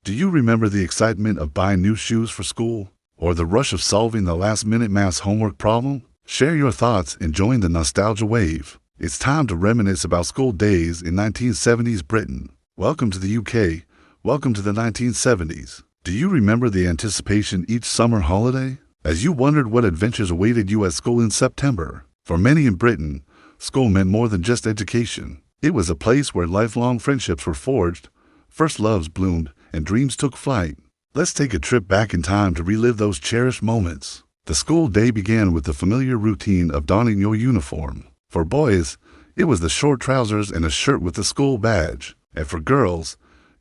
Do you remember the excitement of buying new shoes for school? Or the rush of solving the last-minute maths homework problem? Share your thoughts and join the nostalgia wave. It's time to reminisce about school days in 1970s Britain. Welcome to the UK. Welcome to the 1970s. Do you remember the anticipation each summer holiday? As you wondered what adventures awaited you at school in September. For many in Britain, school meant more than just education. It was a place where lifelong friendships were forged, first loves bloomed, and dreams took flight. Let's take a trip back in time to relive those cherished moments. The school day began with the familiar routine of donning your uniform. For boys, it was the short trousers and a shirt with the school badge. And for girls,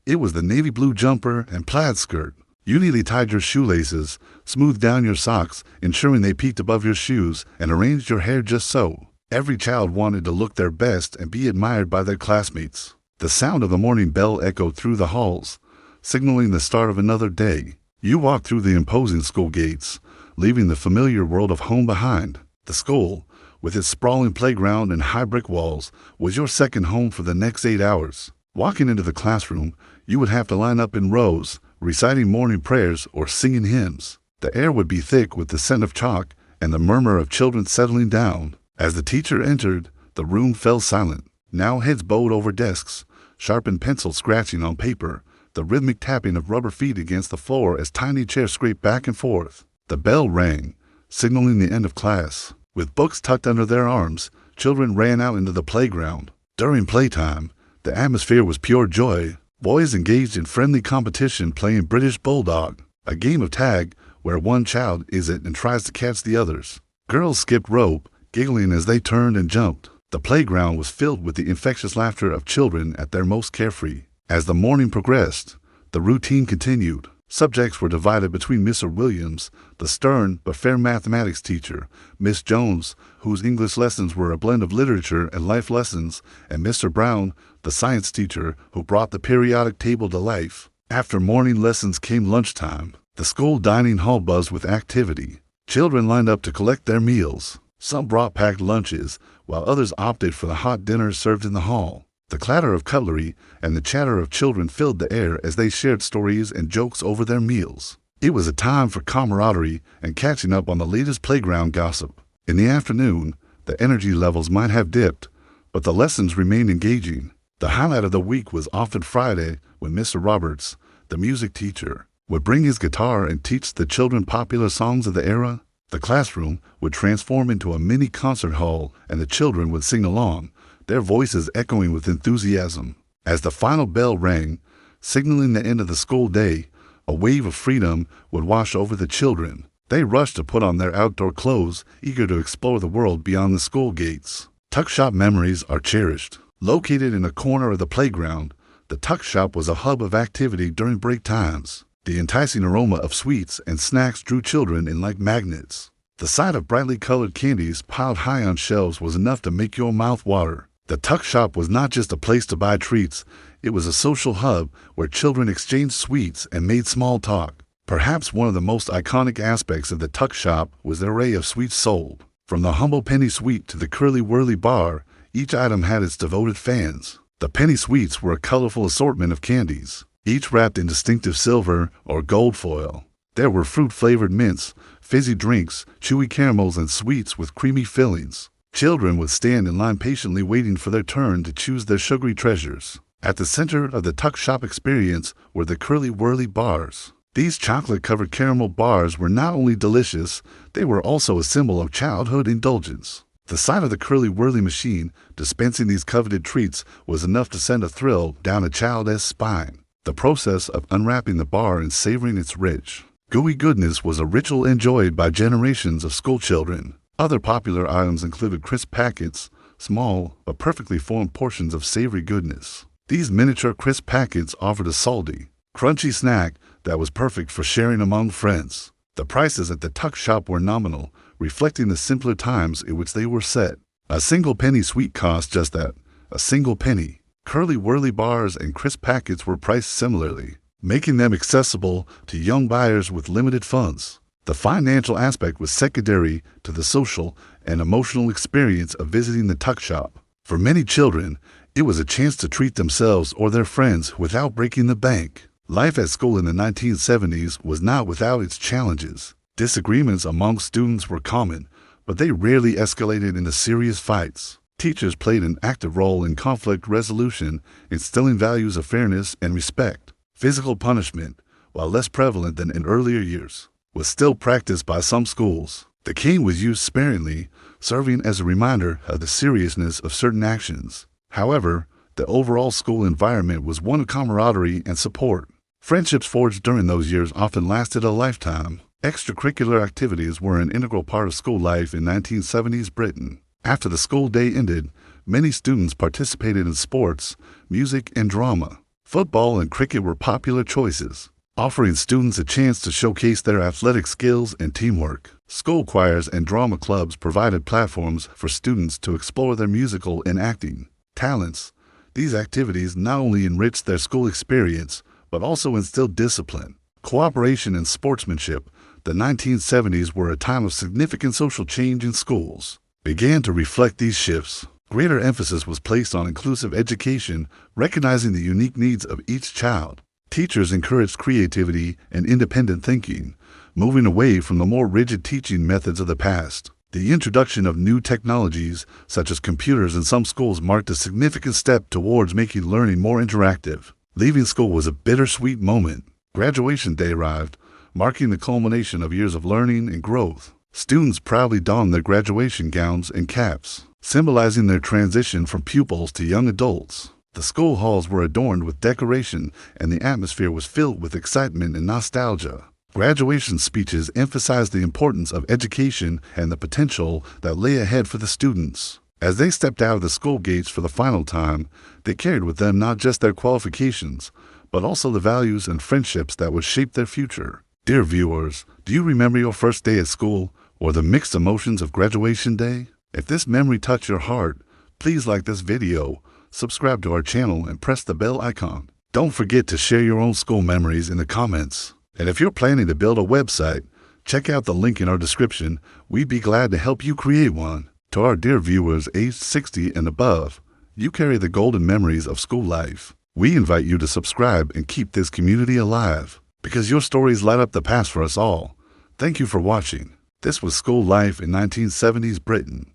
it was the navy blue jumper and plaid skirt. You neatly tied your shoelaces, smoothed down your socks, ensuring they peeked above your shoes, and arranged your hair just so. Every child wanted to look their best and be admired by their classmates. The sound of the morning bell echoed through the halls, signaling the start of another day. You walked through the imposing school gates, leaving the familiar world of home behind. The school, with its sprawling playground and high brick walls, was your second home for the next 8 hours. Walking into the classroom, you would have to line up in rows, reciting morning prayers or singing hymns. The air would be thick with the scent of chalk and the murmur of children settling down. As the teacher entered, the room fell silent. Now heads bowed over desks, sharpened pencils scratching on paper, the rhythmic tapping of rubber feet against the floor as tiny chairs scraped back and forth. The bell rang, signaling the end of class. With books tucked under their arms, children ran out into the playground. During playtime, the atmosphere was pure joy. Boys engaged in friendly competition playing British Bulldog, a game of tag where one child is it and tries to catch the others. Girls skipped rope, giggling as they turned and jumped. The playground was filled with the infectious laughter of children at their most carefree. As the morning progressed, the routine continued. Subjects were divided between Mr. Williams, the stern but fair mathematics teacher, Miss Jones, whose English lessons were a blend of literature and life lessons, and Mr. Brown, the science teacher, who brought the periodic table to life. After morning lessons came lunchtime. The school dining hall buzzed with activity. Children lined up to collect their meals. Some brought packed lunches, while others opted for the hot dinners served in the hall. The clatter of cutlery and the chatter of children filled the air as they shared stories and jokes over their meals. It was a time for camaraderie and catching up on the latest playground gossip. In the afternoon, the energy levels might have dipped, but the lessons remained engaging. The highlight of the week was often Friday, when Mr. Roberts, the music teacher, would bring his guitar and teach the children popular songs of the era. The classroom would transform into a mini concert hall and the children would sing along, their voices echoing with enthusiasm. As the final bell rang, signaling the end of the school day, a wave of freedom would wash over the children. They rushed to put on their outdoor clothes, eager to explore the world beyond the school gates. Tuck shop memories are cherished. Located in a corner of the playground, the tuck shop was a hub of activity during break times. The enticing aroma of sweets and snacks drew children in like magnets. The sight of brightly colored candies piled high on shelves was enough to make your mouth water. The tuck shop was not just a place to buy treats, it was a social hub where children exchanged sweets and made small talk. Perhaps one of the most iconic aspects of the tuck shop was the array of sweets sold. From the humble penny sweet to the curly whirly bar, each item had its devoted fans. The penny sweets were a colorful assortment of candies, each wrapped in distinctive silver or gold foil. There were fruit-flavored mints, fizzy drinks, chewy caramels, and sweets with creamy fillings. Children would stand in line patiently waiting for their turn to choose their sugary treasures. At the center of the tuck shop experience were the curly whirly bars. These chocolate-covered caramel bars were not only delicious, they were also a symbol of childhood indulgence. The sight of the curly whirly machine dispensing these coveted treats was enough to send a thrill down a child's spine. The process of unwrapping the bar and savoring its rich, gooey goodness was a ritual enjoyed by generations of school children. Other popular items included crisp packets, small but perfectly formed portions of savory goodness. These miniature crisp packets offered a salty, crunchy snack that was perfect for sharing among friends. The prices at the tuck shop were nominal, reflecting the simpler times in which they were set. A single penny sweet cost just that, a single penny. Curly whirly bars and crisp packets were priced similarly, making them accessible to young buyers with limited funds. The financial aspect was secondary to the social and emotional experience of visiting the tuck shop. For many children, it was a chance to treat themselves or their friends without breaking the bank. Life at school in the 1970s was not without its challenges. Disagreements among students were common, but they rarely escalated into serious fights. Teachers played an active role in conflict resolution, instilling values of fairness and respect. Physical punishment, while less prevalent than in earlier years, was still practiced by some schools. The cane was used sparingly, serving as a reminder of the seriousness of certain actions. However, the overall school environment was one of camaraderie and support. Friendships forged during those years often lasted a lifetime. Extracurricular activities were an integral part of school life in 1970s Britain. After the school day ended, many students participated in sports, music, and drama. Football and cricket were popular choices, offering students a chance to showcase their athletic skills and teamwork. School choirs and drama clubs provided platforms for students to explore their musical and acting talents. These activities not only enriched their school experience, but also instilled discipline, cooperation, and sportsmanship. The 1970s were a time of significant social change in schools. Began to reflect these shifts. Greater emphasis was placed on inclusive education, recognizing the unique needs of each child. Teachers encouraged creativity and independent thinking, moving away from the more rigid teaching methods of the past. The introduction of new technologies, such as computers in some schools, marked a significant step towards making learning more interactive. Leaving school was a bittersweet moment. Graduation day arrived, marking the culmination of years of learning and growth. Students proudly donned their graduation gowns and caps, symbolizing their transition from pupils to young adults. The school halls were adorned with decoration, and the atmosphere was filled with excitement and nostalgia. Graduation speeches emphasized the importance of education and the potential that lay ahead for the students. As they stepped out of the school gates for the final time, they carried with them not just their qualifications, but also the values and friendships that would shape their future. Dear viewers, do you remember your first day at school or the mixed emotions of graduation day? If this memory touched your heart, please like this video, subscribe to our channel, and press the bell icon. Don't forget to share your own school memories in the comments. And if you're planning to build a website, check out the link in our description. We'd be glad to help you create one. To our dear viewers aged 60 and above, you carry the golden memories of school life. We invite you to subscribe and keep this community alive, because your stories light up the past for us all. Thank you for watching. This was School Life in 1970s Britain.